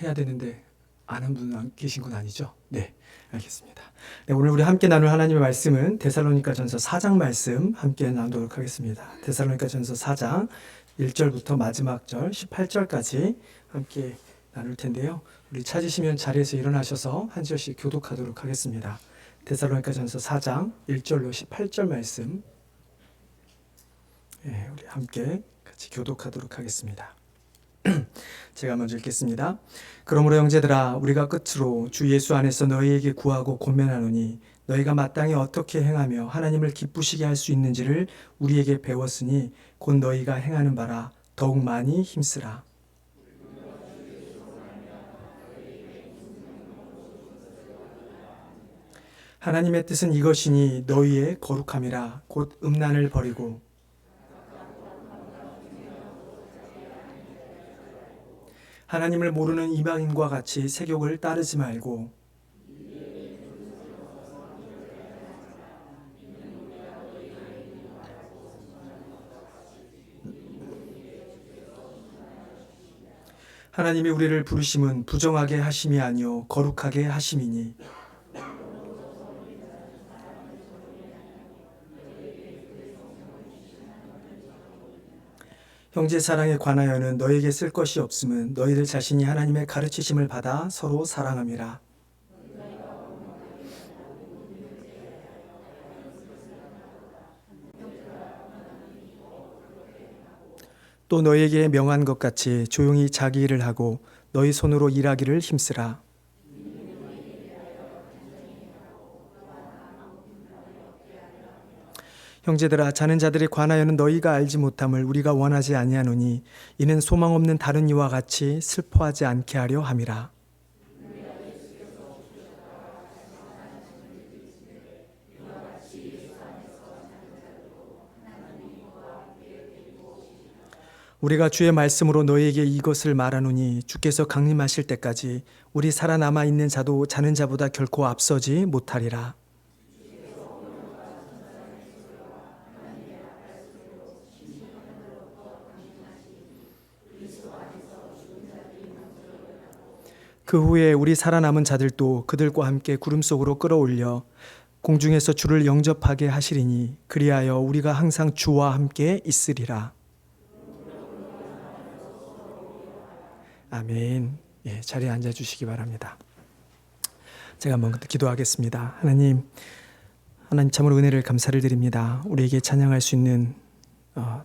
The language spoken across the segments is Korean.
해야 되는데 아는 분 계신 건 아니죠? 네, 알겠습니다. 네, 오늘 우리 함께 나눌 하나님의 말씀은 데살로니가전서 4장 말씀 함께 나누도록 하겠습니다. 데살로니가전서 4장 1절부터 마지막 절 18절까지 함께 나눌 텐데요. 우리 찾으시면 자리에서 일어나셔서 한 절씩 교독하도록 하겠습니다. 데살로니가전서 4장 1절로 18절 말씀 우리 함께 같이 교독하도록 하겠습니다. 제가 먼저 읽겠습니다. 그러므로 형제들아 우리가 끝으로 주 예수 안에서 너희에게 구하고 권면하노니 너희가 마땅히 어떻게 행하며 하나님을 기쁘시게 할 수 있는지를 우리에게 배웠으니 곧 너희가 행하는 바라 더욱 많이 힘쓰라. 하나님의 뜻은 이것이니 너희의 거룩함이라 곧 음란을 버리고 하나님을 모르는 이방인과 같이 세욕을 따르지 말고 하나님이 우리를 부르심은 부정하게 하심이 아니요 거룩하게 하심이니 형제 사랑에 관하여는 너에게 쓸 것이 없음은 너희들 자신이 하나님의 가르치심을 받아 서로 사랑함이라. 또 너희에게 명한 것 같이 조용히 자기 일을 하고 너희 손으로 일하기를 힘쓰라. 형제들아 자는 자들에 관하여는 너희가 알지 못함을 우리가 원하지 아니하노니 이는 소망 없는 다른 이와 같이 슬퍼하지 않게 하려 함이라. 우리가 주의 말씀으로 너희에게 이것을 말하노니 주께서 강림하실 때까지 우리 살아남아 있는 자도 자는 자보다 결코 앞서지 못하리라. 그 후에 우리 살아남은 자들도 그들과 함께 구름 속으로 끌어올려 공중에서 주를 영접하게 하시리니 그리하여 우리가 항상 주와 함께 있으리라. 아멘. 자리에 앉아주시기 바랍니다. 제가 한번 기도하겠습니다. 하나님 참으로 은혜를 감사를 드립니다. 우리에게 찬양할 수 있는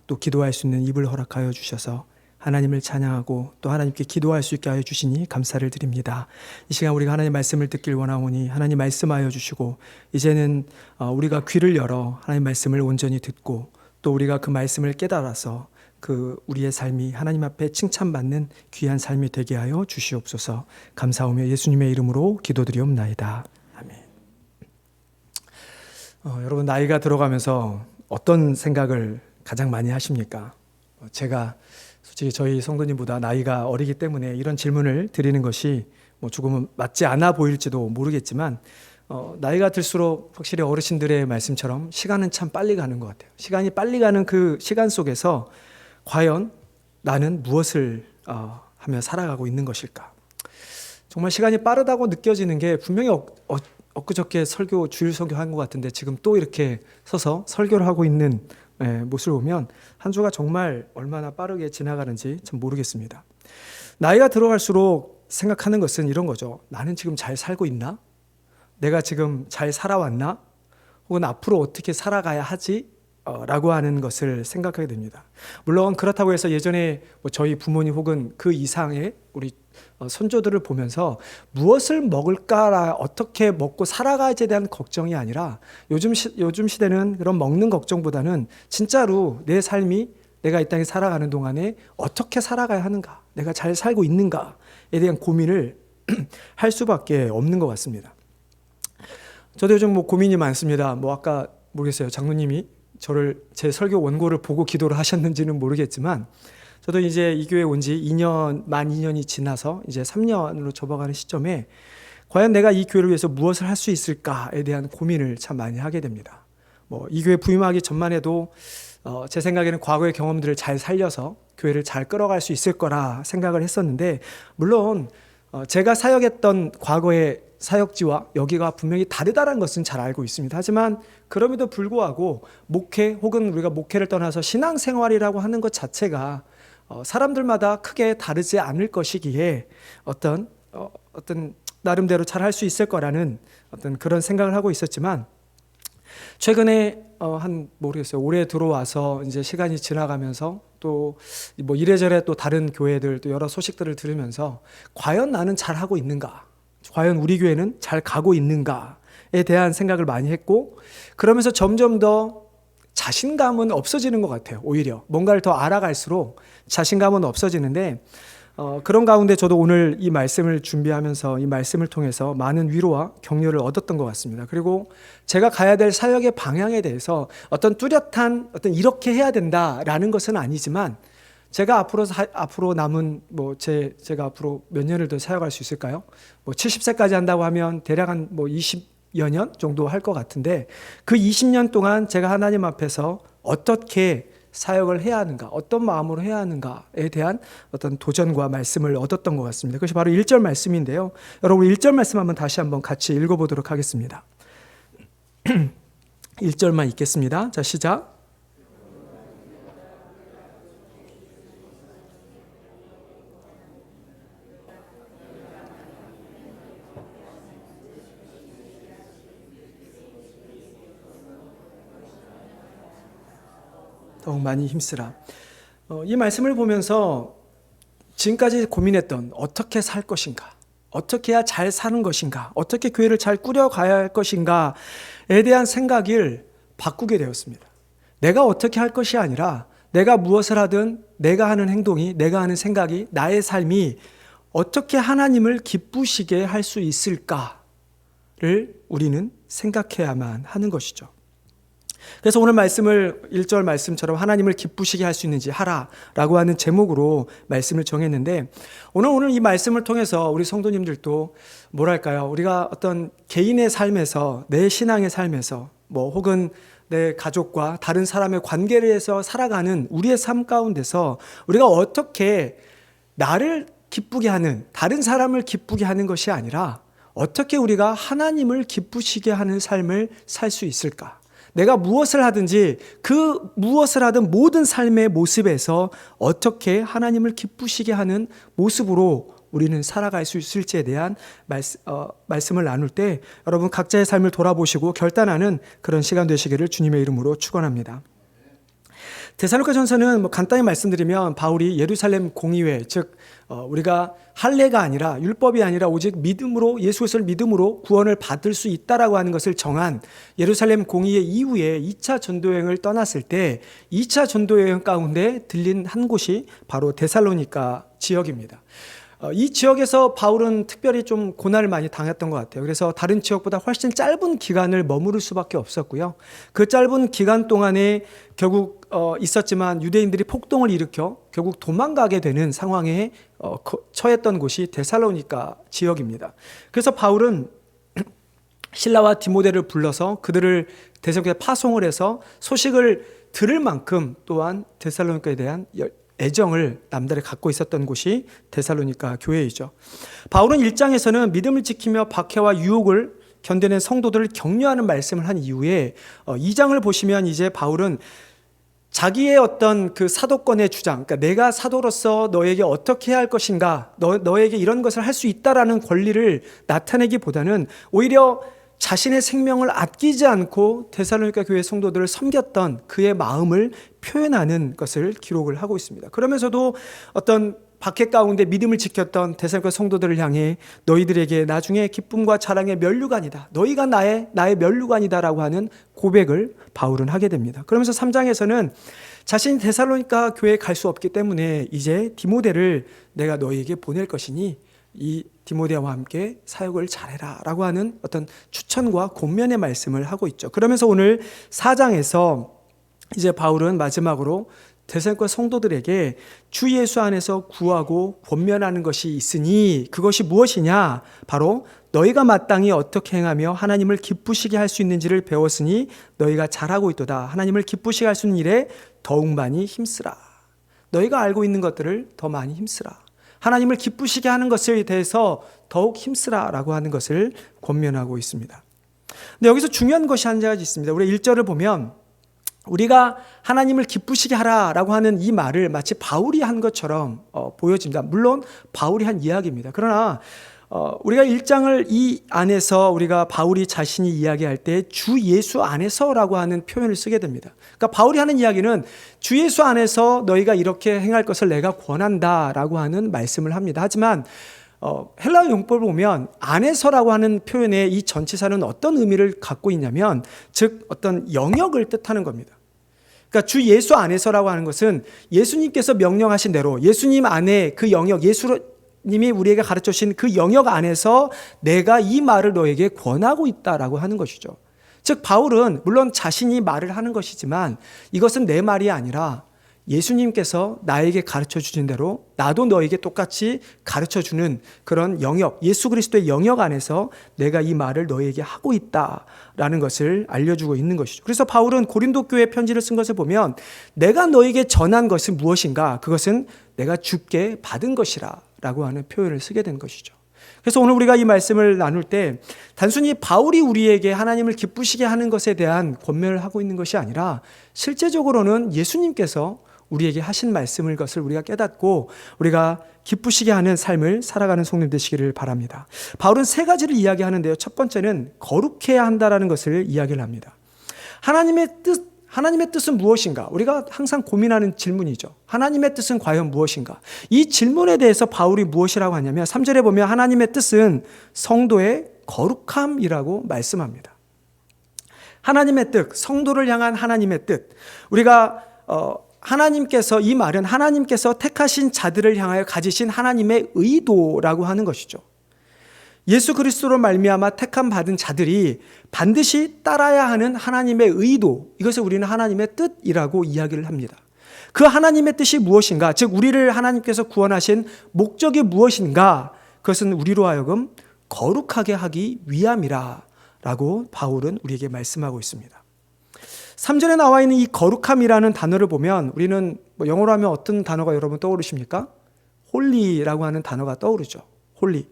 또 기도할 수 있는 입을 허락하여 주셔서 하나님을 찬양하고 또 하나님께 기도할 수 있게 하여 주시니 감사를 드립니다. 이 시간 우리가 하나님 말씀을 듣길 원하오니 하나님 말씀하여 주시고 이제는 우리가 귀를 열어 하나님 말씀을 온전히 듣고 또 우리가 그 말씀을 깨달아서 그 우리의 삶이 하나님 앞에 칭찬받는 귀한 삶이 되게 하여 주시옵소서. 감사하며 예수님의 이름으로 기도드리옵나이다. 아멘. 여러분 나이가 들어가면서 어떤 생각을 가장 많이 하십니까? 제가 솔직히 저희 성도님보다 나이가 어리기 때문에 이런 질문을 드리는 것이 조금은 맞지 않아 보일지도 모르겠지만 나이가 들수록 확실히 어르신들의 말씀처럼 시간은 참 빨리 가는 것 같아요. 시간이 빨리 가는 그 시간 속에서 과연 나는 무엇을 하며 살아가고 있는 것일까? 정말 시간이 빠르다고 느껴지는 게 분명히 엊그저께 주일 설교한 것 같은데 지금 또 이렇게 서서 설교를 하고 있는 모습을 보면 한 주가 정말 얼마나 빠르게 지나가는지 참 모르겠습니다. 나이가 들어갈수록 생각하는 것은 이런 거죠. 나는 지금 잘 살고 있나? 내가 지금 잘 살아왔나? 혹은 앞으로 어떻게 살아가야 하지? 라고 하는 것을 생각하게 됩니다. 물론 그렇다고 해서 예전에 저희 부모님 혹은 그 이상의 우리 손조들을 보면서 무엇을 먹을까, 어떻게 먹고 살아가야지에 대한 걱정이 아니라 요즘 시대는 그런 먹는 걱정보다는 진짜로 내 삶이 내가 이 땅에 살아가는 동안에 어떻게 살아가야 하는가, 내가 잘 살고 있는가에 대한 고민을 할 수밖에 없는 것 같습니다. 저도 요즘 고민이 많습니다. 아까 모르겠어요. 장로님이 저를 제 설교 원고를 보고 기도를 하셨는지는 모르겠지만 저도 이제 이 교회 온 지 만 2년이 지나서 이제 3년으로 접어가는 시점에 과연 내가 이 교회를 위해서 무엇을 할 수 있을까에 대한 고민을 참 많이 하게 됩니다. 이 교회 부임하기 전만 해도 제 생각에는 과거의 경험들을 잘 살려서 교회를 잘 끌어갈 수 있을 거라 생각을 했었는데 물론 제가 사역했던 과거의 사역지와 여기가 분명히 다르다는 것은 잘 알고 있습니다. 하지만 그럼에도 불구하고 목회 혹은 우리가 목회를 떠나서 신앙생활이라고 하는 것 자체가 사람들마다 크게 다르지 않을 것이기에 어떤 나름대로 잘 할 수 있을 거라는 어떤 그런 생각을 하고 있었지만, 최근에 모르겠어요. 올해 들어와서 이제 시간이 지나가면서 또 뭐 이래저래 또 다른 교회들 또 여러 소식들을 들으면서 과연 나는 잘 하고 있는가? 과연 우리 교회는 잘 가고 있는가에 대한 생각을 많이 했고, 그러면서 점점 더 자신감은 없어지는 것 같아요. 오히려 뭔가를 더 알아갈수록 자신감은 없어지는데, 그런 가운데 저도 오늘 이 말씀을 준비하면서 이 말씀을 통해서 많은 위로와 격려를 얻었던 것 같습니다. 그리고 제가 가야 될 사역의 방향에 대해서 어떤 뚜렷한 이렇게 해야 된다라는 것은 아니지만, 제가 앞으로 남은 제가 앞으로 몇 년을 더 사역할 수 있을까요? 70세까지 한다고 하면 대략 한 20여 년 정도 할 것 같은데, 그 20년 동안 제가 하나님 앞에서 어떻게 사역을 해야 하는가, 어떤 마음으로 해야 하는가에 대한 어떤 도전과 말씀을 얻었던 것 같습니다. 그것이 바로 1절 말씀인데요. 여러분 1절 말씀 한번 다시 한번 같이 읽어보도록 하겠습니다. 1절만 읽겠습니다. 자, 시작. 더욱 많이 힘쓰라. 이 말씀을 보면서 지금까지 고민했던 어떻게 살 것인가, 어떻게 해야 잘 사는 것인가, 어떻게 교회를 잘 꾸려가야 할 것인가에 대한 생각을 바꾸게 되었습니다. 내가 어떻게 할 것이 아니라 내가 무엇을 하든 내가 하는 행동이, 내가 하는 생각이, 나의 삶이 어떻게 하나님을 기쁘시게 할 수 있을까를 우리는 생각해야만 하는 것이죠. 그래서 오늘 말씀을 1절 말씀처럼 하나님을 기쁘시게 할 수 있는지 하라라고 하는 제목으로 말씀을 정했는데, 오늘 이 말씀을 통해서 우리 성도님들도 뭐랄까요, 우리가 어떤 개인의 삶에서, 내 신앙의 삶에서 혹은 내 가족과 다른 사람의 관계를 해서 살아가는 우리의 삶 가운데서 우리가 어떻게 나를 기쁘게 하는, 다른 사람을 기쁘게 하는 것이 아니라 어떻게 우리가 하나님을 기쁘시게 하는 삶을 살 수 있을까? 내가 무엇을 하든지 그 무엇을 하든 모든 삶의 모습에서 어떻게 하나님을 기쁘시게 하는 모습으로 우리는 살아갈 수 있을지에 대한 말씀을 나눌 때 여러분 각자의 삶을 돌아보시고 결단하는 그런 시간 되시기를 주님의 이름으로 축원합니다. 데살로니가전서는 간단히 말씀드리면 바울이 예루살렘 공의회, 즉 우리가 할례가 아니라 율법이 아니라 오직 믿음으로, 예수 그리스도를 믿음으로 구원을 받을 수 있다라고 하는 것을 정한 예루살렘 공의회 이후에 2차 전도여행을 떠났을 때 2차 전도여행 가운데 들린 한 곳이 바로 데살로니가 지역입니다. 이 지역에서 바울은 특별히 좀 고난을 많이 당했던 것 같아요. 그래서 다른 지역보다 훨씬 짧은 기간을 머무를 수밖에 없었고요. 그 짧은 기간 동안에 결국 있었지만 유대인들이 폭동을 일으켜 결국 도망가게 되는 상황에 처했던 곳이 데살로니가 지역입니다. 그래서 바울은 실라와 디모데를 불러서 그들을 데살로니가에 파송을 해서 소식을 들을 만큼 또한 데살로니가에 대한 애정을 남다르게 갖고 있었던 곳이 데살로니가 교회이죠. 바울은 1장에서는 믿음을 지키며 박해와 유혹을 견뎌낸 성도들을 격려하는 말씀을 한 이후에 2장을 보시면 이제 바울은 자기의 어떤 그 사도권의 주장, 그러니까 내가 사도로서 너에게 어떻게 해야 할 것인가, 너에게 이런 것을 할 수 있다라는 권리를 나타내기보다는 오히려 자신의 생명을 아끼지 않고 데살로니가 교회 성도들을 섬겼던 그의 마음을 표현하는 것을 기록을 하고 있습니다. 그러면서도 어떤 박해 가운데 믿음을 지켰던 데살로니가 성도들을 향해 너희들에게 나중에 기쁨과 자랑의 면류관이다, 너희가 나의 면류관이다라고 하는 고백을 바울은 하게 됩니다. 그러면서 3장에서는 자신이 데살로니가 교회에 갈 수 없기 때문에 이제 디모데를 내가 너희에게 보낼 것이니 이 디모데와 함께 사역을 잘해라 라고 하는 어떤 추천과 권면의 말씀을 하고 있죠. 그러면서 오늘 4장에서 이제 바울은 마지막으로 데살로니가 성도들에게 주 예수 안에서 구하고 권면하는 것이 있으니 그것이 무엇이냐, 바로 너희가 마땅히 어떻게 행하며 하나님을 기쁘시게 할 수 있는지를 배웠으니 너희가 잘하고 있도다. 하나님을 기쁘시게 할 수 있는 일에 더욱 많이 힘쓰라. 너희가 알고 있는 것들을 더 많이 힘쓰라. 하나님을 기쁘시게 하는 것에 대해서 더욱 힘쓰라라고 하는 것을 권면하고 있습니다. 근데 여기서 중요한 것이 한 가지 있습니다. 우리 1절을 보면 우리가 하나님을 기쁘시게 하라라고 하는 이 말을 마치 바울이 한 것처럼 보여집니다. 물론 바울이 한 이야기입니다. 그러나 우리가 1장을 이 안에서 우리가 바울이 자신이 이야기할 때 주 예수 안에서라고 하는 표현을 쓰게 됩니다. 그러니까 바울이 하는 이야기는 주 예수 안에서 너희가 이렇게 행할 것을 내가 권한다라고 하는 말씀을 합니다. 하지만 헬라어 용법을 보면 안에서라고 하는 표현의 이 전치사는 어떤 의미를 갖고 있냐면 즉 어떤 영역을 뜻하는 겁니다. 그러니까 주 예수 안에서라고 하는 것은 예수님께서 명령하신 대로 예수님 안에 그 영역, 예수님이 우리에게 가르쳐 주신 그 영역 안에서 내가 이 말을 너에게 권하고 있다라고 하는 것이죠. 즉 바울은 물론 자신이 말을 하는 것이지만 이것은 내 말이 아니라 예수님께서 나에게 가르쳐 주신 대로 나도 너에게 똑같이 가르쳐 주는 그런 영역, 예수 그리스도의 영역 안에서 내가 이 말을 너에게 하고 있다라는 것을 알려주고 있는 것이죠. 그래서 바울은 고린도 교회 편지를 쓴 것을 보면 내가 너에게 전한 것은 무엇인가? 그것은 내가 주께 받은 것이라 라고 하는 표현을 쓰게 된 것이죠. 그래서 오늘 우리가 이 말씀을 나눌 때 단순히 바울이 우리에게 하나님을 기쁘시게 하는 것에 대한 권면을 하고 있는 것이 아니라 실제적으로는 예수님께서 우리에게 하신 말씀을 것을 우리가 깨닫고 우리가 기쁘시게 하는 삶을 살아가는 성도님 되시기를 바랍니다. 바울은 세 가지를 이야기하는데요. 첫 번째는 거룩해야 한다라는 것을 이야기를 합니다. 하나님의 뜻은 무엇인가? 우리가 항상 고민하는 질문이죠. 하나님의 뜻은 과연 무엇인가? 이 질문에 대해서 바울이 무엇이라고 하냐면 3절에 보면 하나님의 뜻은 성도의 거룩함이라고 말씀합니다. 하나님의 뜻, 성도를 향한 하나님의 뜻. 우리가 하나님께서 이 말은 하나님께서 택하신 자들을 향하여 가지신 하나님의 의도라고 하는 것이죠. 예수 그리스도로 말미암아 택함 받은 자들이 반드시 따라야 하는 하나님의 의도, 이것을 우리는 하나님의 뜻이라고 이야기를 합니다. 그 하나님의 뜻이 무엇인가? 즉 우리를 하나님께서 구원하신 목적이 무엇인가? 그것은 우리로 하여금 거룩하게 하기 위함이라 라고 바울은 우리에게 말씀하고 있습니다. 3절에 나와 있는 이 거룩함이라는 단어를 보면 우리는 영어로 하면 어떤 단어가 여러분 떠오르십니까? 홀리라고 하는 단어가 떠오르죠. 홀리.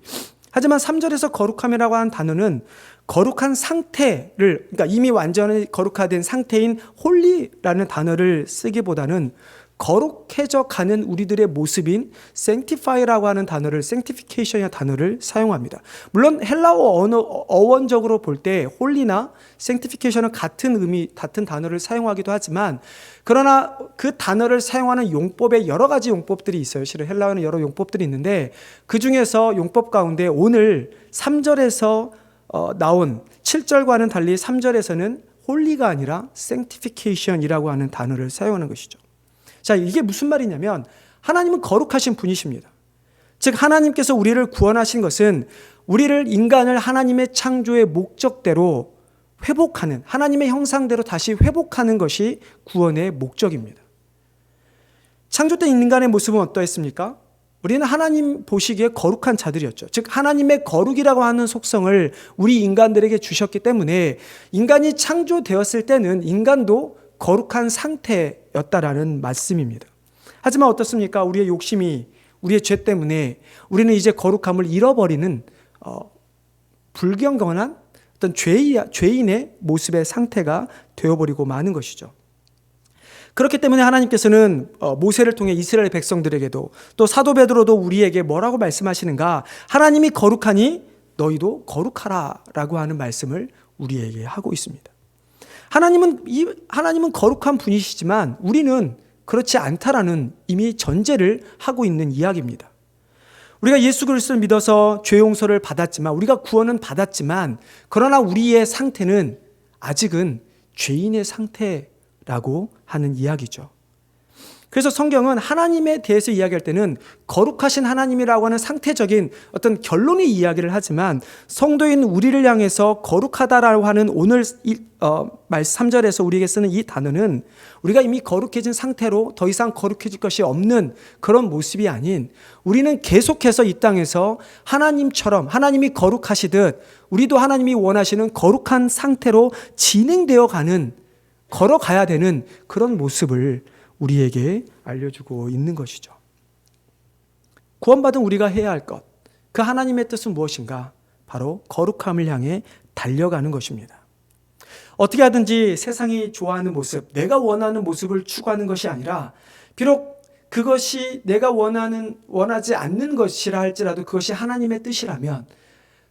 하지만 3절에서 거룩함이라고 하는 단어는 거룩한 상태를, 그러니까 이미 완전히 거룩화된 상태인 홀리라는 단어를 쓰기보다는 거룩해져 가는 우리들의 모습인 sanctify라고 하는 단어를, sanctification이라는 단어를 사용합니다. 물론 헬라어 어원적으로 볼 때 홀리나 sanctification은 같은 의미, 같은 단어를 사용하기도 하지만 그러나 그 단어를 사용하는 용법에 여러 가지 용법들이 있어요. 실은 헬라어는 여러 용법들이 있는데 그 중에서 용법 가운데 오늘 3절에서 나온 7절과는 달리 3절에서는 홀리가 아니라 sanctification이라고 하는 단어를 사용하는 것이죠. 자, 이게 무슨 말이냐면 하나님은 거룩하신 분이십니다. 즉 하나님께서 우리를 구원하신 것은 우리를 인간을 하나님의 창조의 목적대로 회복하는, 하나님의 형상대로 다시 회복하는 것이 구원의 목적입니다. 창조 때 인간의 모습은 어떠했습니까? 우리는 하나님 보시기에 거룩한 자들이었죠. 즉 하나님의 거룩이라고 하는 속성을 우리 인간들에게 주셨기 때문에 인간이 창조되었을 때는 인간도 거룩한 상태였다라는 말씀입니다. 하지만 어떻습니까? 우리의 욕심이, 우리의 죄 때문에 우리는 이제 거룩함을 잃어버리는 불경건한 어떤 죄인의 모습의 상태가 되어버리고 마는 것이죠. 그렇기 때문에 하나님께서는 모세를 통해 이스라엘 백성들에게도 또 사도 베드로도 우리에게 뭐라고 말씀하시는가? 하나님이 거룩하니 너희도 거룩하라 라고 하는 말씀을 우리에게 하고 있습니다. 하나님은 거룩한 분이시지만 우리는 그렇지 않다라는 이미 전제를 하고 있는 이야기입니다. 우리가 예수 그리스도를 믿어서 죄 용서를 받았지만, 우리가 구원은 받았지만 그러나 우리의 상태는 아직은 죄인의 상태라고 하는 이야기죠. 그래서 성경은 하나님에 대해서 이야기할 때는 거룩하신 하나님이라고 하는 상태적인 어떤 결론의 이야기를 하지만 성도인 우리를 향해서 거룩하다라고 하는 오늘 3절에서 우리에게 쓰는 이 단어는 우리가 이미 거룩해진 상태로 더 이상 거룩해질 것이 없는 그런 모습이 아닌 우리는 계속해서 이 땅에서 하나님처럼 하나님이 거룩하시듯 우리도 하나님이 원하시는 거룩한 상태로 진행되어 가는, 걸어가야 되는 그런 모습을 우리에게 알려주고 있는 것이죠. 구원받은 우리가 해야 할 것, 그 하나님의 뜻은 무엇인가? 바로 거룩함을 향해 달려가는 것입니다. 어떻게 하든지 세상이 좋아하는 모습, 내가 원하는 모습을 추구하는 것이 아니라, 비록 그것이 내가 원하지 않는 것이라 할지라도 그것이 하나님의 뜻이라면,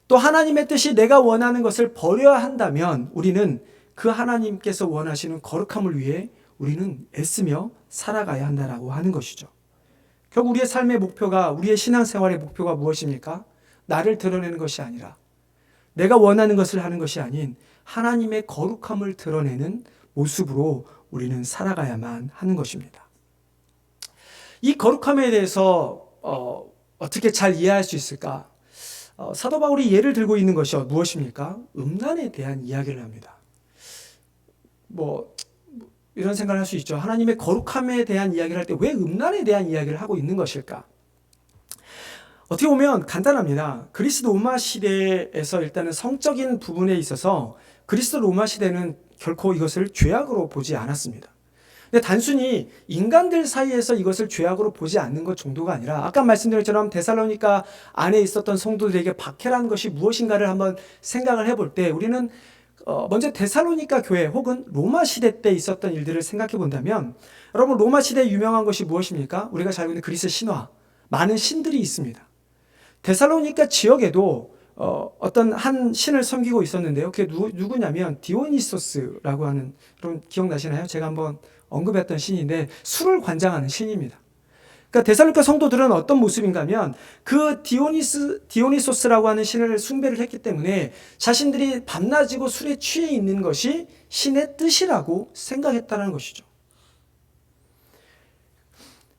또 하나님의 뜻이 내가 원하는 것을 버려야 한다면 우리는 그 하나님께서 원하시는 거룩함을 위해 우리는 애쓰며 살아가야 한다라고 하는 것이죠. 결국 우리의 삶의 목표가, 우리의 신앙생활의 목표가 무엇입니까? 나를 드러내는 것이 아니라, 내가 원하는 것을 하는 것이 아닌 하나님의 거룩함을 드러내는 모습으로 우리는 살아가야만 하는 것입니다. 이 거룩함에 대해서 어떻게 잘 이해할 수 있을까? 사도 바울이 예를 들고 있는 것이 무엇입니까? 음란에 대한 이야기를 합니다. 이런 생각을 할 수 있죠. 하나님의 거룩함에 대한 이야기를 할 때 왜 음란에 대한 이야기를 하고 있는 것일까? 어떻게 보면 간단합니다. 그리스 로마 시대에서 일단은 성적인 부분에 있어서 그리스 로마 시대는 결코 이것을 죄악으로 보지 않았습니다. 근데 단순히 인간들 사이에서 이것을 죄악으로 보지 않는 것 정도가 아니라, 아까 말씀드린 것처럼 데살로니가 안에 있었던 성도들에게 박해라는 것이 무엇인가를 한번 생각을 해볼 때, 우리는 먼저 데살로니가 교회 혹은 로마 시대 때 있었던 일들을 생각해 본다면, 여러분 로마 시대에 유명한 것이 무엇입니까? 우리가 잘 알고 있는 그리스 신화, 많은 신들이 있습니다. 데살로니가 지역에도 어떤 한 신을 섬기고 있었는데요. 그게 누구냐면 디오니소스라고 하는, 여러분 기억나시나요? 제가 한번 언급했던 신인데 술을 관장하는 신입니다. 그러니까 데살로니가 성도들은 어떤 모습인가 하면 그 디오니소스라고 하는 신을 숭배를 했기 때문에 자신들이 밤낮이고 술에 취해 있는 것이 신의 뜻이라고 생각했다는 것이죠.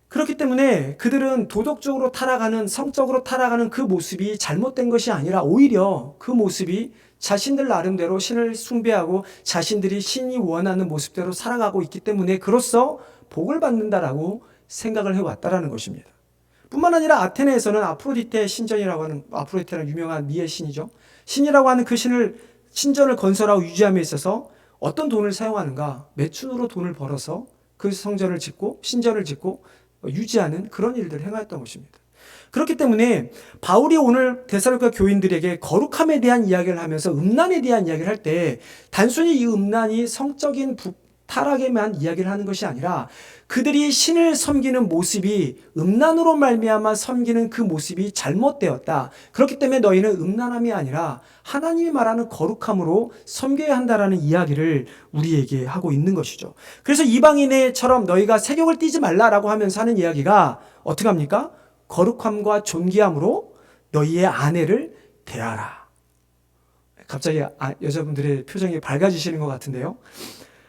그렇기 때문에 그들은 도덕적으로 타락하는, 성적으로 타락하는 그 모습이 잘못된 것이 아니라 오히려 그 모습이 자신들 나름대로 신을 숭배하고 자신들이 신이 원하는 모습대로 살아가고 있기 때문에 그로써 복을 받는다라고 생각을 해왔다라는 것입니다. 뿐만 아니라 아테네에서는 아프로디테 신전이라고 하는, 아프로디테는 유명한 미의 신이죠. 신이라고 하는 그 신전을 건설하고 유지함에 있어서 어떤 돈을 사용하는가? 매춘으로 돈을 벌어서 그 성전을 짓고 신전을 짓고 유지하는 그런 일들을 행하였던 것입니다. 그렇기 때문에 바울이 오늘 데살로니가 교인들에게 거룩함에 대한 이야기를 하면서 음란에 대한 이야기를 할 때 단순히 이 음란이 성적인 타락에만 이야기를 하는 것이 아니라 그들이 신을 섬기는 모습이 음란으로 말미암아 섬기는 그 모습이 잘못되었다. 그렇기 때문에 너희는 음란함이 아니라 하나님이 말하는 거룩함으로 섬겨야 한다라는 이야기를 우리에게 하고 있는 것이죠. 그래서 이방인처럼 너희가 세욕을 띠지 말라라고 하면서 하는 이야기가 어떻게 합니까? 거룩함과 존귀함으로 너희의 아내를 대하라. 갑자기 여자분들의 표정이 밝아지시는 것 같은데요.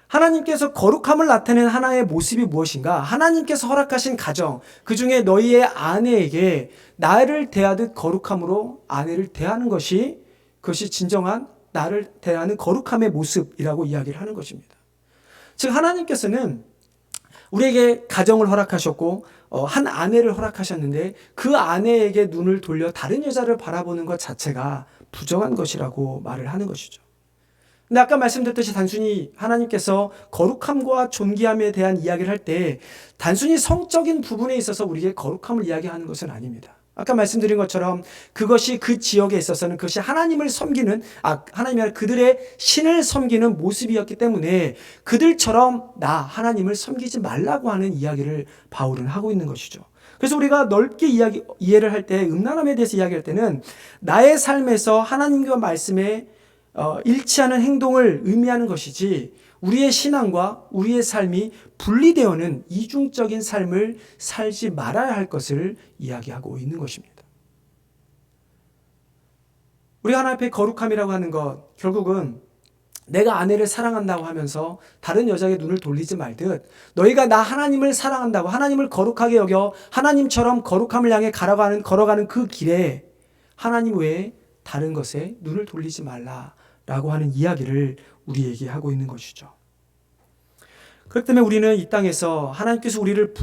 하나님께서 거룩함을 나타내는 하나의 모습이 무엇인가? 하나님께서 허락하신 가정, 그 중에 너희의 아내에게 나를 대하듯 거룩함으로 아내를 대하는 것이, 그것이 진정한 나를 대하는 거룩함의 모습이라고 이야기를 하는 것입니다. 즉 하나님께서는 우리에게 가정을 허락하셨고 한 아내를 허락하셨는데 그 아내에게 눈을 돌려 다른 여자를 바라보는 것 자체가 부정한 것이라고 말을 하는 것이죠. 근데 아까 말씀드렸듯이 단순히 하나님께서 거룩함과 존귀함에 대한 이야기를 할 때 단순히 성적인 부분에 있어서 우리에게 거룩함을 이야기하는 것은 아닙니다. 아까 말씀드린 것처럼 그것이 그 지역에 있어서는 그것이 하나님을 섬기는, 하나님이 아니라 그들의 신을 섬기는 모습이었기 때문에 그들처럼 하나님을 섬기지 말라고 하는 이야기를 바울은 하고 있는 것이죠. 그래서 우리가 넓게 이해를 할 때, 음란함에 대해서 이야기할 때는 나의 삶에서 하나님과 말씀에 일치하는 행동을 의미하는 것이지, 우리의 신앙과 우리의 삶이 분리되어는 이중적인 삶을 살지 말아야 할 것을 이야기하고 있는 것입니다. 우리가 하나님 앞에 거룩함이라고 하는 것, 결국은 내가 아내를 사랑한다고 하면서 다른 여자에게 눈을 돌리지 말듯 너희가 나 하나님을 사랑한다고, 하나님을 거룩하게 여겨 하나님처럼 거룩함을 향해 걸어가는 그 길에 하나님 외에 다른 것에 눈을 돌리지 말라라고 하는 이야기를 우리에게 하고 있는 것이죠. 그렇기 때문에 우리는 이 땅에서 하나님께서 우리를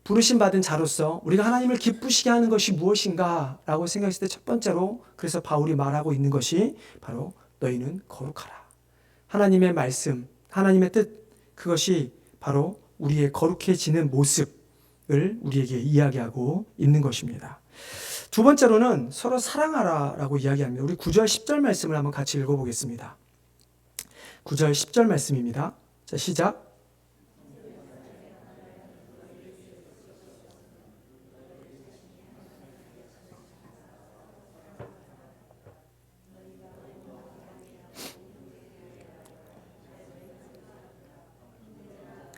부르심 받은 자로서 우리가 하나님을 기쁘시게 하는 것이 무엇인가 라고 생각했을 때 첫 번째로, 그래서 바울이 말하고 있는 것이 바로 너희는 거룩하라. 하나님의 말씀, 하나님의 뜻, 그것이 바로 우리의 거룩해지는 모습, 우리에게 이야기하고 있는 것입니다. 두 번째로는 서로 사랑하라라고 이야기합니다. 우리 9절 10절 말씀을 한번 같이 읽어보겠습니다. 9절 10절 말씀입니다. 자, 시작.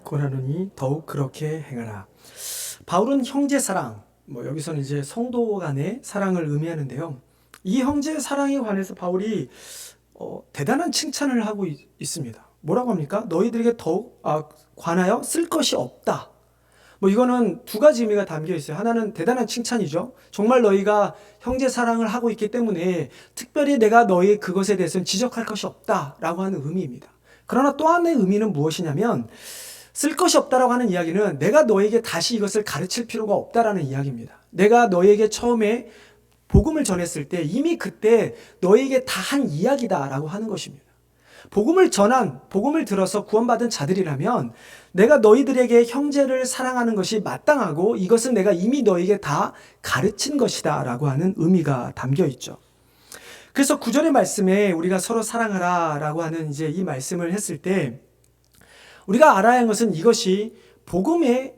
고라노니 더욱 그렇게 행하라. 바울은 형제 사랑, 여기서는 이제 성도 간의 사랑을 의미하는데요. 이 형제 사랑에 관해서 바울이 대단한 칭찬을 하고 있습니다. 뭐라고 합니까? 너희들에게 더욱 관하여 쓸 것이 없다. 이거는 두 가지 의미가 담겨 있어요. 하나는 대단한 칭찬이죠. 정말 너희가 형제 사랑을 하고 있기 때문에 특별히 내가 너희 그것에 대해서는 지적할 것이 없다라고 하는 의미입니다. 그러나 또 하나의 의미는 무엇이냐면 쓸 것이 없다라고 하는 이야기는 내가 너에게 다시 이것을 가르칠 필요가 없다라는 이야기입니다. 내가 너에게 처음에 복음을 전했을 때 이미 그때 너에게 다 한 이야기다라고 하는 것입니다. 복음을 들어서 구원받은 자들이라면 내가 너희들에게 형제를 사랑하는 것이 마땅하고 이것은 내가 이미 너에게 다 가르친 것이다 라고 하는 의미가 담겨 있죠. 그래서 9절의 말씀에 우리가 서로 사랑하라 라고 하는 이제 이 말씀을 했을 때 우리가 알아야 하는 것은 이것이 복음의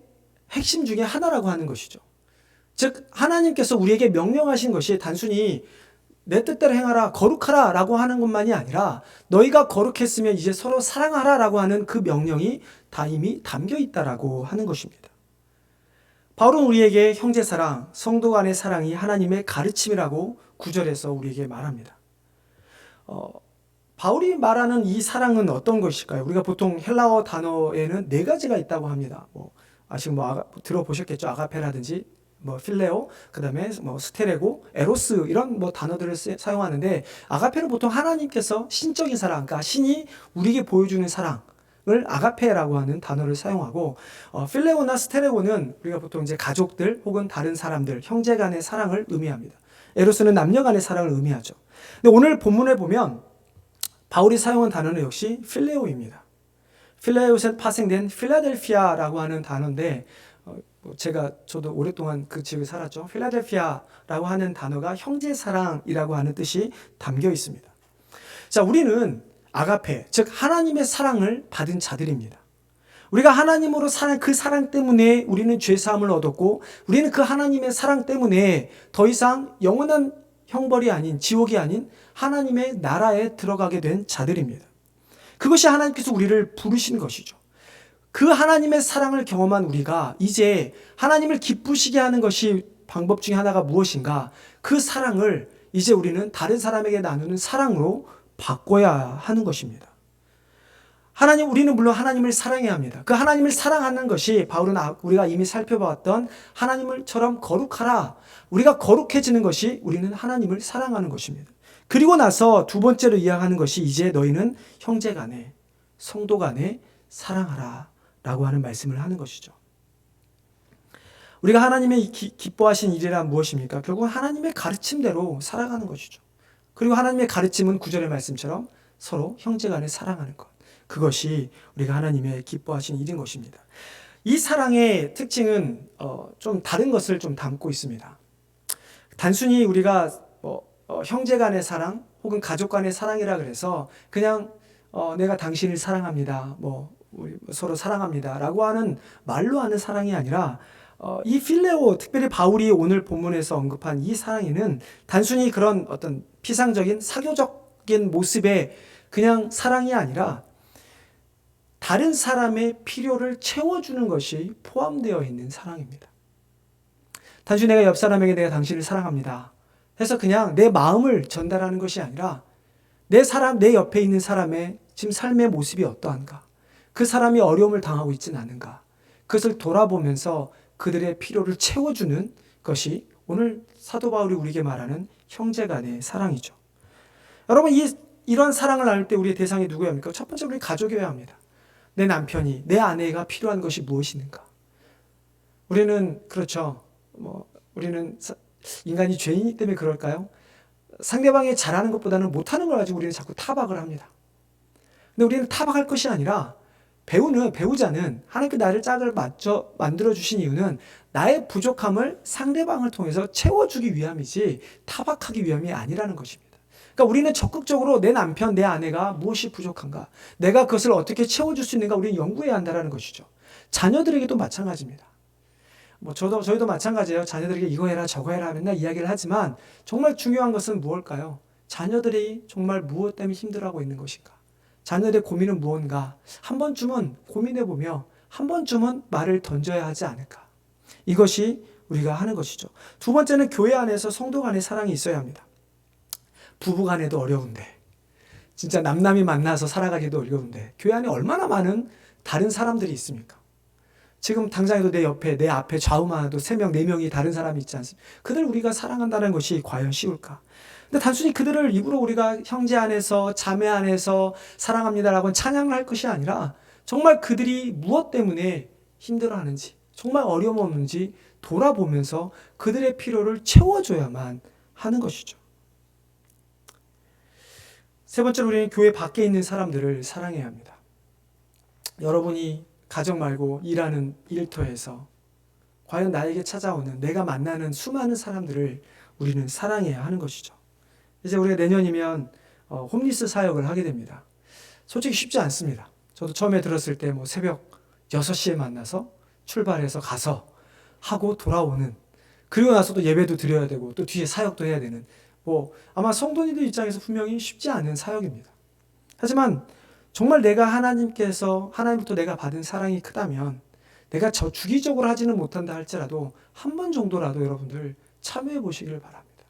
핵심 중에 하나라고 하는 것이죠. 즉 하나님께서 우리에게 명령하신 것이 단순히 내 뜻대로 행하라, 거룩하라 라고 하는 것만이 아니라 너희가 거룩했으면 이제 서로 사랑하라 라고 하는 그 명령이 다 이미 담겨 있다라고 하는 것입니다. 바울은 우리에게 형제사랑, 성도 간의 사랑이 하나님의 가르침이라고 9절에서 우리에게 말합니다. 바울이 말하는 이 사랑은 어떤 것일까요? 우리가 보통 헬라어 단어에는 네 가지가 있다고 합니다. 아직 들어보셨겠죠? 아가페라든지 필레오, 그 다음에 스테레고, 에로스 이런 단어들을 사용하는데 아가페는 보통 하나님께서 신적인 사랑, 그러니까 신이 우리에게 보여주는 사랑을 아가페라고 하는 단어를 사용하고 필레오나 스테레고는 우리가 보통 이제 가족들 혹은 다른 사람들, 형제 간의 사랑을 의미합니다. 에로스는 남녀 간의 사랑을 의미하죠. 근데 오늘 본문에 보면 바울이 사용한 단어는 역시 필레오입니다. 필레오에서 파생된 필라델피아라고 하는 단어인데 저도 오랫동안 그 지역에 살았죠. 필라델피아라고 하는 단어가 형제사랑이라고 하는 뜻이 담겨 있습니다. 자, 우리는 아가페, 즉 하나님의 사랑을 받은 자들입니다. 우리가 하나님으로 그 사랑 때문에 우리는 죄사함을 얻었고 우리는 그 하나님의 사랑 때문에 더 이상 영원한 형벌이 아닌 지옥이 아닌 하나님의 나라에 들어가게 된 자들입니다. 그것이 하나님께서 우리를 부르신 것이죠. 그 하나님의 사랑을 경험한 우리가 이제 하나님을 기쁘시게 하는 것이 방법 중에 하나가 무엇인가? 그 사랑을 이제 우리는 다른 사람에게 나누는 사랑으로 바꿔야 하는 것입니다. 우리는 물론 하나님을 사랑해야 합니다. 그 하나님을 사랑하는 것이 바울은 우리가 이미 살펴봤던 하나님을처럼 거룩하라. 우리가 거룩해지는 것이 우리는 하나님을 사랑하는 것입니다. 그리고 나서 두 번째로 이야기하는 것이 이제 너희는 형제 간에, 성도 간에 사랑하라 라고 하는 말씀을 하는 것이죠. 우리가 하나님의 기뻐하신 일이란 무엇입니까? 결국은 하나님의 가르침대로 살아가는 것이죠. 그리고 하나님의 가르침은 9절의 말씀처럼 서로 형제 간에 사랑하는 것. 그것이 우리가 하나님의 기뻐하신 일인 것입니다. 이 사랑의 특징은 좀 다른 것을 좀 담고 있습니다. 단순히 우리가 형제 간의 사랑 혹은 가족 간의 사랑이라 그래서 그냥 내가 당신을 사랑합니다. 우리 서로 사랑합니다. 라고 하는 말로 하는 사랑이 아니라 이 필레오, 특별히 바울이 오늘 본문에서 언급한 이 사랑에는 단순히 그런 어떤 피상적인 사교적인 모습의 그냥 사랑이 아니라 다른 사람의 필요를 채워주는 것이 포함되어 있는 사랑입니다. 단순히 내가 옆 사람에게 내가 당신을 사랑합니다 해서 그냥 내 마음을 전달하는 것이 아니라 내 옆에 있는 사람의 지금 삶의 모습이 어떠한가, 그 사람이 어려움을 당하고 있지는 않은가, 그것을 돌아보면서 그들의 필요를 채워주는 것이 오늘 사도 바울이 우리에게 말하는 형제 간의 사랑이죠. 여러분, 이런 사랑을 나눌 때 우리의 대상이 누구여야 합니까? 첫 번째 우리 가족이어야 합니다. 내 남편이, 내 아내가 필요한 것이 무엇인가? 우리는 그렇죠. 우리는 인간이 죄인이기 때문에 그럴까요? 상대방이 잘하는 것보다는 못하는 걸 가지고 우리는 자꾸 타박을 합니다. 근데 우리는 타박할 것이 아니라 배우자는 하나님께 나를 짝을 만들어 주신 이유는 나의 부족함을 상대방을 통해서 채워주기 위함이지 타박하기 위함이 아니라는 것입니다. 그러니까 우리는 적극적으로 내 남편, 내 아내가 무엇이 부족한가, 내가 그것을 어떻게 채워줄 수 있는가 우리는 연구해야 한다는 것이죠. 자녀들에게도 마찬가지입니다. 저희도 마찬가지예요. 자녀들에게 이거 해라 저거 해라 맨날 이야기를 하지만 정말 중요한 것은 무엇일까요? 자녀들이 정말 무엇 때문에 힘들어하고 있는 것인가? 자녀들의 고민은 무언가? 한 번쯤은 고민해보며 한 번쯤은 말을 던져야 하지 않을까? 이것이 우리가 하는 것이죠. 두 번째는 교회 안에서 성도 간의 사랑이 있어야 합니다. 부부 간에도 어려운데, 진짜 남남이 만나서 살아가기도 어려운데 교회 안에 얼마나 많은 다른 사람들이 있습니까? 지금 당장에도 내 옆에, 내 앞에 좌우만 해도 3명, 4명이 다른 사람이 있지 않습니까? 그들 우리가 사랑한다는 것이 과연 쉬울까? 근데 단순히 그들을 입으로 우리가 형제 안에서, 자매 안에서 사랑합니다라고 찬양을 할 것이 아니라 정말 그들이 무엇 때문에 힘들어하는지, 정말 어려움 없는지 돌아보면서 그들의 필요를 채워줘야만 하는 것이죠. 세 번째로 우리는 교회 밖에 있는 사람들을 사랑해야 합니다. 여러분이 가정 말고 일하는 일터에서 과연 나에게 찾아오는, 내가 만나는 수많은 사람들을 우리는 사랑해야 하는 것이죠. 이제 우리가 내년이면 홈리스 사역을 하게 됩니다. 솔직히 쉽지 않습니다. 저도 처음에 들었을 때 새벽 6시에 만나서 출발해서 가서 하고 돌아오는, 그리고 나서 또 예배도 드려야 되고 또 뒤에 사역도 해야 되는, 아마 성도님들 입장에서 분명히 쉽지 않은 사역입니다. 하지만 정말 내가 하나님부터 내가 받은 사랑이 크다면 내가 주기적으로 하지는 못한다 할지라도 한 번 정도라도 여러분들 참여해 보시기를 바랍니다.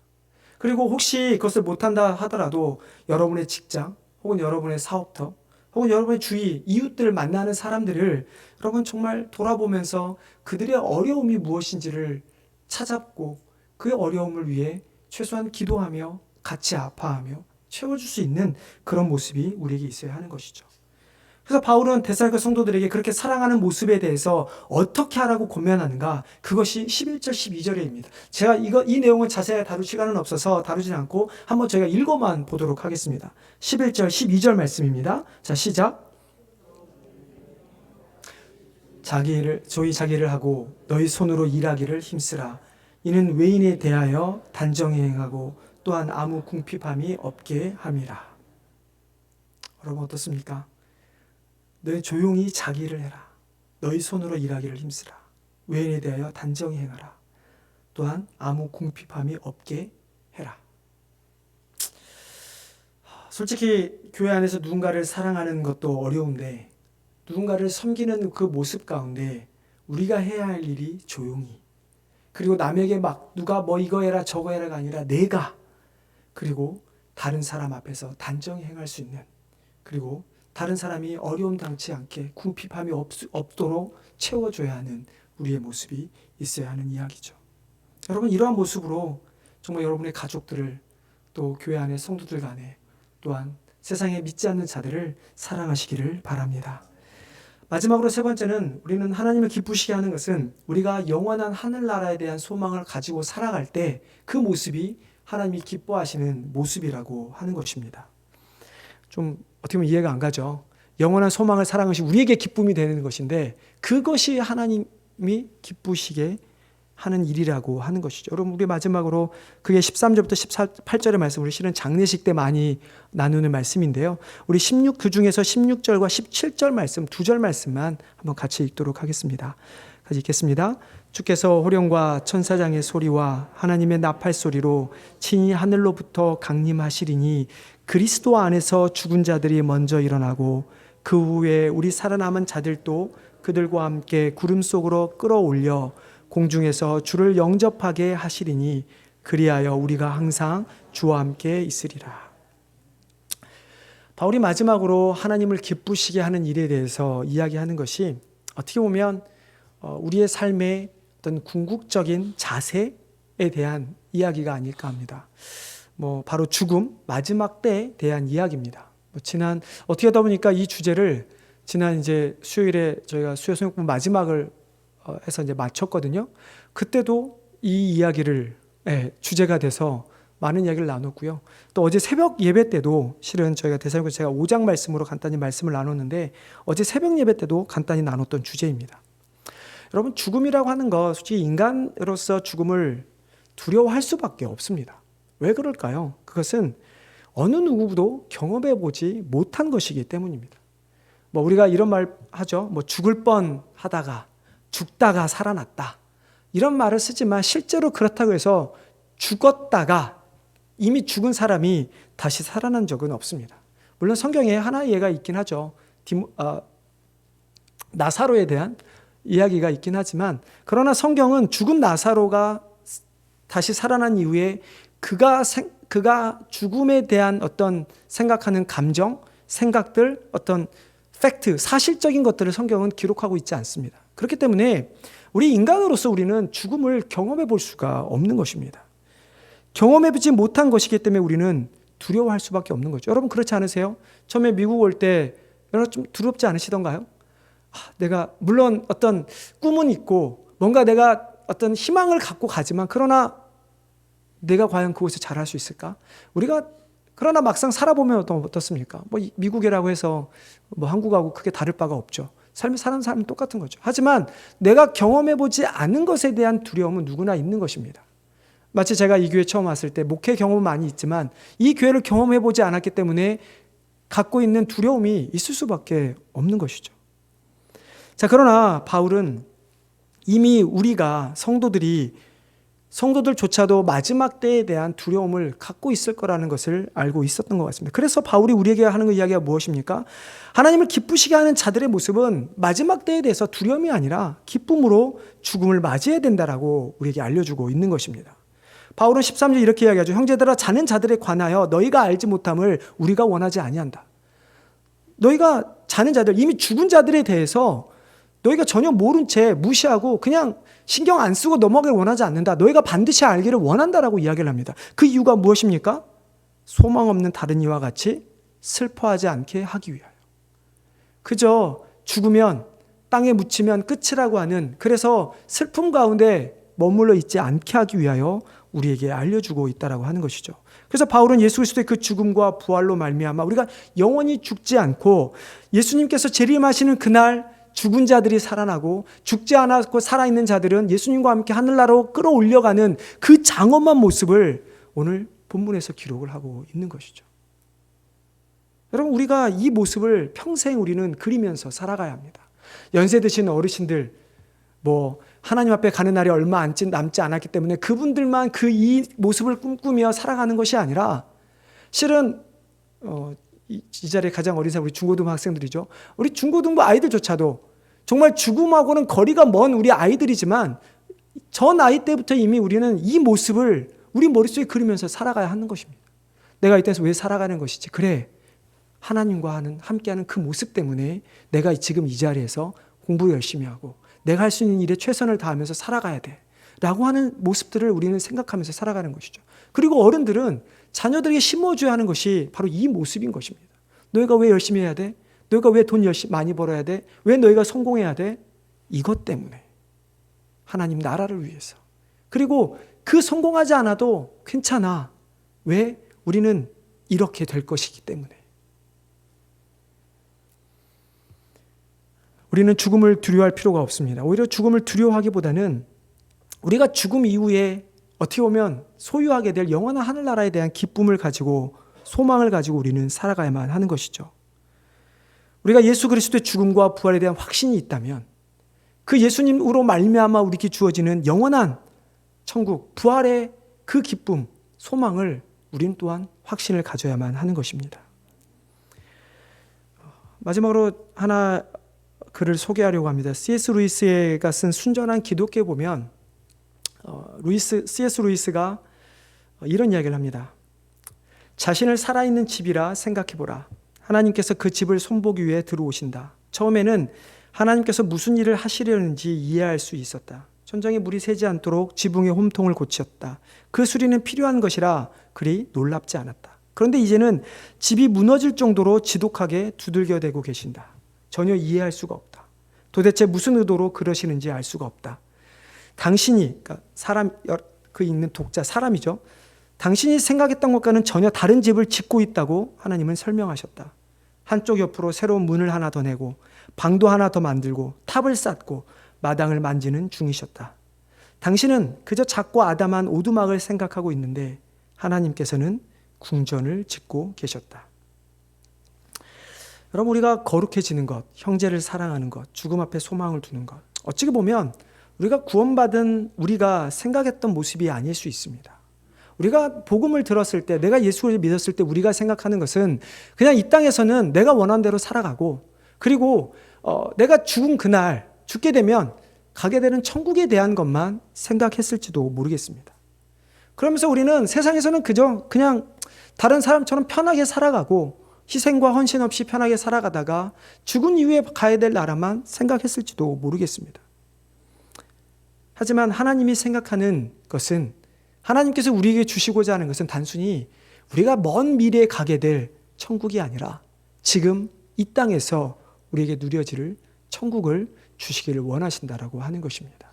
그리고 혹시 그것을 못한다 하더라도 여러분의 직장 혹은 여러분의 사업터 혹은 여러분의 주위 이웃들을 만나는 사람들을 여러분 정말 돌아보면서 그들의 어려움이 무엇인지를 찾아보고 그 어려움을 위해 최소한 기도하며 같이 아파하며 채워줄 수 있는 그런 모습이 우리에게 있어야 하는 것이죠. 그래서 바울은 데살로니가 성도들에게 그렇게 사랑하는 모습에 대해서 어떻게 하라고 권면하는가, 그것이 11절 12절에입니다. 제가 이 내용을 자세히 다룰 시간은 없어서 다루진 않고 한번 저희가 읽어만 보도록 하겠습니다. 11절 12절 말씀입니다. 자, 시작. 자기를 하고 너희 손으로 일하기를 힘쓰라. 이는 외인에 대하여 단정히 행하고 또한 아무 궁핍함이 없게 함이라. 여러분 어떻습니까? 너희 조용히 자기를 해라. 너희 손으로 일하기를 힘쓰라. 외인에 대하여 단정히 행하라. 또한 아무 궁핍함이 없게 해라. 솔직히 교회 안에서 누군가를 사랑하는 것도 어려운데, 누군가를 섬기는 그 모습 가운데 우리가 해야 할 일이 조용히, 그리고 남에게 막 누가 이거 해라 저거 해라가 아니라 내가, 그리고 다른 사람 앞에서 단정히 행할 수 있는, 그리고 다른 사람이 어려움 당치 않게 궁핍함이 없도록 채워줘야 하는 우리의 모습이 있어야 하는 이야기죠. 여러분 이러한 모습으로 정말 여러분의 가족들을, 또 교회 안의 성도들 간에, 또한 세상에 믿지 않는 자들을 사랑하시기를 바랍니다. 마지막으로 세 번째는, 우리는 하나님을 기쁘시게 하는 것은 우리가 영원한 하늘나라에 대한 소망을 가지고 살아갈 때 그 모습이 하나님이 기뻐하시는 모습이라고 하는 것입니다. 좀 어떻게 보면 이해가 안 가죠. 영원한 소망을 살아가는 것이 우리에게 기쁨이 되는 것인데 그것이 하나님이 기쁘시게 하는 일이라고 하는 것이죠. 여러분 우리 마지막으로 그게 13절부터 18절의 말씀, 우리 실은 장례식 때 많이 나누는 말씀인데요. 우리 그 중에서 16절과 17절 말씀, 2절 말씀만 한번 같이 읽도록 하겠습니다. 같이 읽겠습니다. 주께서 호령과 천사장의 소리와 하나님의 나팔 소리로 친히 하늘로부터 강림하시리니 그리스도 안에서 죽은 자들이 먼저 일어나고 그 후에 우리 살아남은 자들도 그들과 함께 구름 속으로 끌어올려 공중에서 주를 영접하게 하시리니 그리하여 우리가 항상 주와 함께 있으리라. 바울이 마지막으로 하나님을 기쁘시게 하는 일에 대해서 이야기하는 것이 어떻게 보면 우리의 삶의 어떤 궁극적인 자세에 대한 이야기가 아닐까 합니다. 바로 죽음, 마지막 때에 대한 이야기입니다. 어떻게 하다 보니까 이 주제를 지난 이제 수요일에 저희가 수요 성역부 마지막을 해서 이제 마쳤거든요. 그때도 이 이야기를 주제가 돼서 많은 이야기를 나눴고요. 또 어제 새벽 예배 때도 실은 저희가 데살로니가 제가 5장 말씀으로 간단히 말씀을 나눴는데 어제 새벽 예배 때도 간단히 나눴던 주제입니다. 여러분, 죽음이라고 하는 거 솔직히 인간으로서 죽음을 두려워할 수밖에 없습니다. 왜 그럴까요? 그것은 어느 누구도 경험해 보지 못한 것이기 때문입니다. 뭐 우리가 이런 말 하죠. 뭐 죽을 뻔 하다가 죽다가 살아났다. 이런 말을 쓰지만 실제로 그렇다고 해서 죽었다가 이미 죽은 사람이 다시 살아난 적은 없습니다. 물론 성경에 하나의 예가 있긴 하죠. 나사로에 대한 이야기가 있긴 하지만, 그러나 성경은 죽은 나사로가 다시 살아난 이후에 그가 죽음에 대한 어떤 생각하는 감정, 생각들, 어떤 팩트, 사실적인 것들을 성경은 기록하고 있지 않습니다. 그렇기 때문에 우리 인간으로서 우리는 죽음을 경험해 볼 수가 없는 것입니다. 경험해 보지 못한 것이기 때문에 우리는 두려워할 수밖에 없는 거죠. 여러분, 그렇지 않으세요? 처음에 미국 올 때 여러분 좀 두렵지 않으시던가요? 내가 물론 어떤 꿈은 있고 뭔가 내가 어떤 희망을 갖고 가지만, 그러나 내가 과연 그곳에 잘할 수 있을까? 그러나 막상 살아보면 어떻습니까? 뭐 미국이라고 해서 뭐 한국하고 크게 다를 바가 없죠. 삶을 사는 사람은 똑같은 거죠. 하지만 내가 경험해보지 않은 것에 대한 두려움은 누구나 있는 것입니다. 마치 제가 이 교회 처음 왔을 때 목회 경험은 많이 있지만 이 교회를 경험해보지 않았기 때문에 갖고 있는 두려움이 있을 수밖에 없는 것이죠. 자, 그러나 바울은 이미 우리가 성도들조차도 마지막 때에 대한 두려움을 갖고 있을 거라는 것을 알고 있었던 것 같습니다. 그래서 바울이 우리에게 하는 이야기가 무엇입니까? 하나님을 기쁘시게 하는 자들의 모습은 마지막 때에 대해서 두려움이 아니라 기쁨으로 죽음을 맞이해야 된다라고 우리에게 알려주고 있는 것입니다. 바울은 13절 이렇게 이야기하죠. 형제들아, 자는 자들에 관하여 너희가 알지 못함을 우리가 원하지 아니한다. 너희가 자는 자들, 이미 죽은 자들에 대해서 너희가 전혀 모른 채 무시하고 그냥 신경 안 쓰고 넘어가길 원하지 않는다. 너희가 반드시 알기를 원한다라고 이야기를 합니다. 그 이유가 무엇입니까? 소망 없는 다른 이와 같이 슬퍼하지 않게 하기 위하여. 그저 죽으면 땅에 묻히면 끝이라고 하는, 그래서 슬픔 가운데 머물러 있지 않게 하기 위하여 우리에게 알려주고 있다라고 하는 것이죠. 그래서 바울은 예수 그리스도의 그 죽음과 부활로 말미암아 우리가 영원히 죽지 않고 예수님께서 재림하시는 그날 죽은 자들이 살아나고 죽지 않았고 살아있는 자들은 예수님과 함께 하늘나라로 끌어올려가는 그 장엄한 모습을 오늘 본문에서 기록을 하고 있는 것이죠. 여러분, 우리가 이 모습을 평생 우리는 그리면서 살아가야 합니다. 연세 드신 어르신들, 하나님 앞에 가는 날이 얼마 남지 않았기 때문에 그분들만 이 모습을 꿈꾸며 살아가는 것이 아니라, 실은 이 자리에 가장 어린 사람 우리 중고등부 학생들이죠. 우리 중고등부 아이들조차도 정말 죽음하고는 거리가 먼 우리 아이들이지만 저 나이 때부터 이미 우리는 이 모습을 우리 머릿속에 그리면서 살아가야 하는 것입니다. 내가 이 땅에서 왜 살아가는 것이지? 그래, 하나님과 함께하는 그 모습 때문에 내가 지금 이 자리에서 공부 열심히 하고 내가 할 수 있는 일에 최선을 다하면서 살아가야 돼 라고 하는 모습들을 우리는 생각하면서 살아가는 것이죠. 그리고 어른들은 자녀들에게 심어줘야 하는 것이 바로 이 모습인 것입니다. 너희가 왜 열심히 해야 돼? 너희가 왜 돈 많이 벌어야 돼? 왜 너희가 성공해야 돼? 이것 때문에, 하나님 나라를 위해서. 그리고 그 성공하지 않아도 괜찮아. 왜? 우리는 이렇게 될 것이기 때문에. 우리는 죽음을 두려워할 필요가 없습니다. 오히려 죽음을 두려워하기보다는 우리가 죽음 이후에 어떻게 보면 소유하게 될 영원한 하늘나라에 대한 기쁨을 가지고, 소망을 가지고 우리는 살아가야만 하는 것이죠. 우리가 예수 그리스도의 죽음과 부활에 대한 확신이 있다면 그 예수님으로 말미암아 우리에게 주어지는 영원한 천국, 부활의 그 기쁨, 소망을 우리는 또한 확신을 가져야만 하는 것입니다. 마지막으로 하나 글을 소개하려고 합니다. C.S. 루이스가 쓴 순전한 기독교에 보면 C.S. 루이스가 이런 이야기를 합니다. 자신을 살아있는 집이라 생각해보라. 하나님께서 그 집을 손보기 위해 들어오신다. 처음에는 하나님께서 무슨 일을 하시려는지 이해할 수 있었다. 천장에 물이 새지 않도록 지붕의 홈통을 고쳤다. 그 수리는 필요한 것이라 그리 놀랍지 않았다. 그런데 이제는 집이 무너질 정도로 지독하게 두들겨대고 계신다. 전혀 이해할 수가 없다. 도대체 무슨 의도로 그러시는지 알 수가 없다. 당신이, 그 읽는 독자 사람이죠. 당신이 생각했던 것과는 전혀 다른 집을 짓고 있다고 하나님은 설명하셨다. 한쪽 옆으로 새로운 문을 하나 더 내고 방도 하나 더 만들고 탑을 쌓고 마당을 만지는 중이셨다. 당신은 그저 작고 아담한 오두막을 생각하고 있는데 하나님께서는 궁전을 짓고 계셨다. 여러분, 우리가 거룩해지는 것, 형제를 사랑하는 것, 죽음 앞에 소망을 두는 것, 어찌 보면 우리가 구원받은 우리가 생각했던 모습이 아닐 수 있습니다. 우리가 복음을 들었을 때, 내가 예수를 믿었을 때 우리가 생각하는 것은 그냥 이 땅에서는 내가 원하는 대로 살아가고, 그리고 내가 죽은 그날, 죽게 되면 가게 되는 천국에 대한 것만 생각했을지도 모르겠습니다. 그러면서 우리는 세상에서는 그냥 다른 사람처럼 편하게 살아가고 희생과 헌신 없이 편하게 살아가다가 죽은 이후에 가야 될 나라만 생각했을지도 모르겠습니다. 하지만 하나님이 생각하는 것은, 하나님께서 우리에게 주시고자 하는 것은 단순히 우리가 먼 미래에 가게 될 천국이 아니라 지금 이 땅에서 우리에게 누려질 천국을 주시기를 원하신다라고 하는 것입니다.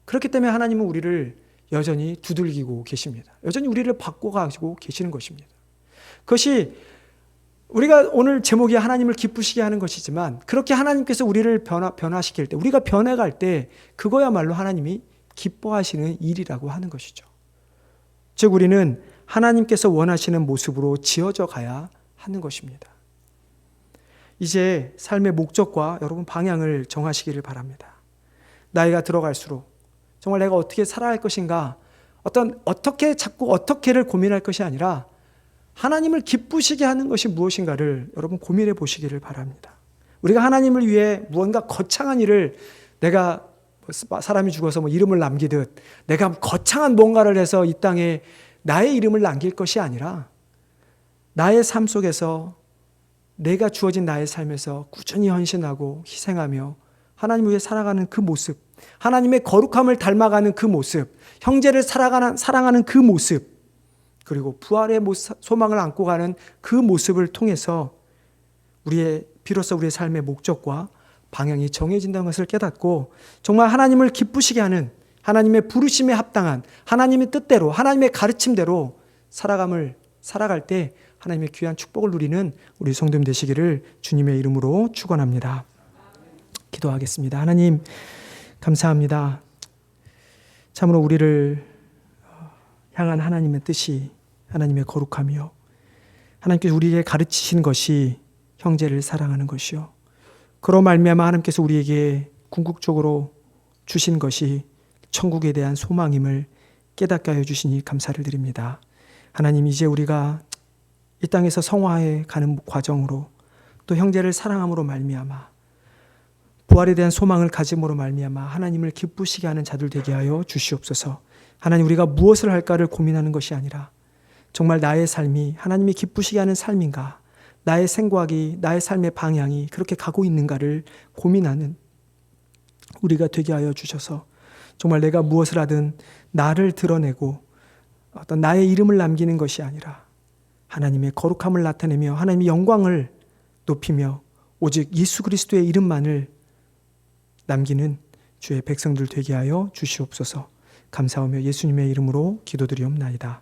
그렇기 때문에 하나님은 우리를 여전히 두들기고 계십니다. 여전히 우리를 바꿔가지고 계시는 것입니다. 그것이 우리가 오늘 제목이 하나님을 기쁘시게 하는 것이지만, 그렇게 하나님께서 우리를 변화시킬 때, 우리가 변해갈 때 그거야말로 하나님이 기뻐하시는 일이라고 하는 것이죠. 즉 우리는 하나님께서 원하시는 모습으로 지어져 가야 하는 것입니다. 이제 삶의 목적과 여러분 방향을 정하시기를 바랍니다. 나이가 들어갈수록 정말 내가 어떻게 살아야 할 것인가, 어떻게를 고민할 것이 아니라 하나님을 기쁘시게 하는 것이 무엇인가를 여러분 고민해 보시기를 바랍니다. 우리가 하나님을 위해 무언가 거창한 일을, 내가 사람이 죽어서 이름을 남기듯 내가 거창한 뭔가를 해서 이 땅에 나의 이름을 남길 것이 아니라 나의 삶 속에서, 내가 주어진 나의 삶에서 꾸준히 헌신하고 희생하며 하나님을 위해 살아가는 그 모습, 하나님의 거룩함을 닮아가는 그 모습, 형제를 사랑하는 그 모습, 그리고 부활의 소망을 안고 가는 그 모습을 통해서 비로소 우리의 삶의 목적과 방향이 정해진다는 것을 깨닫고, 정말 하나님을 기쁘시게 하는, 하나님의 부르심에 합당한, 하나님의 뜻대로, 하나님의 가르침대로 살아갈 때 하나님의 귀한 축복을 누리는 우리 성도님 되시기를 주님의 이름으로 축원합니다. 기도하겠습니다. 하나님 감사합니다. 참으로 우리를 향한 하나님의 뜻이 하나님의 거룩함이요, 하나님께서 우리에게 가르치신 것이 형제를 사랑하는 것이요, 그로 말미암아 하나님께서 우리에게 궁극적으로 주신 것이 천국에 대한 소망임을 깨닫게 하여 주시니 감사를 드립니다. 하나님, 이제 우리가 이 땅에서 성화해 가는 과정으로, 또 형제를 사랑함으로 말미암아 부활에 대한 소망을 가짐으로 말미암아 하나님을 기쁘시게 하는 자들 되게 하여 주시옵소서. 하나님, 우리가 무엇을 할까를 고민하는 것이 아니라 정말 나의 삶이 하나님이 기쁘시게 하는 삶인가, 나의 생각이, 나의 삶의 방향이 그렇게 가고 있는가를 고민하는 우리가 되게 하여 주셔서, 정말 내가 무엇을 하든 나를 드러내고 어떤 나의 이름을 남기는 것이 아니라 하나님의 거룩함을 나타내며 하나님의 영광을 높이며 오직 예수 그리스도의 이름만을 남기는 주의 백성들 되게 하여 주시옵소서. 감사하며 예수님의 이름으로 기도드리옵나이다.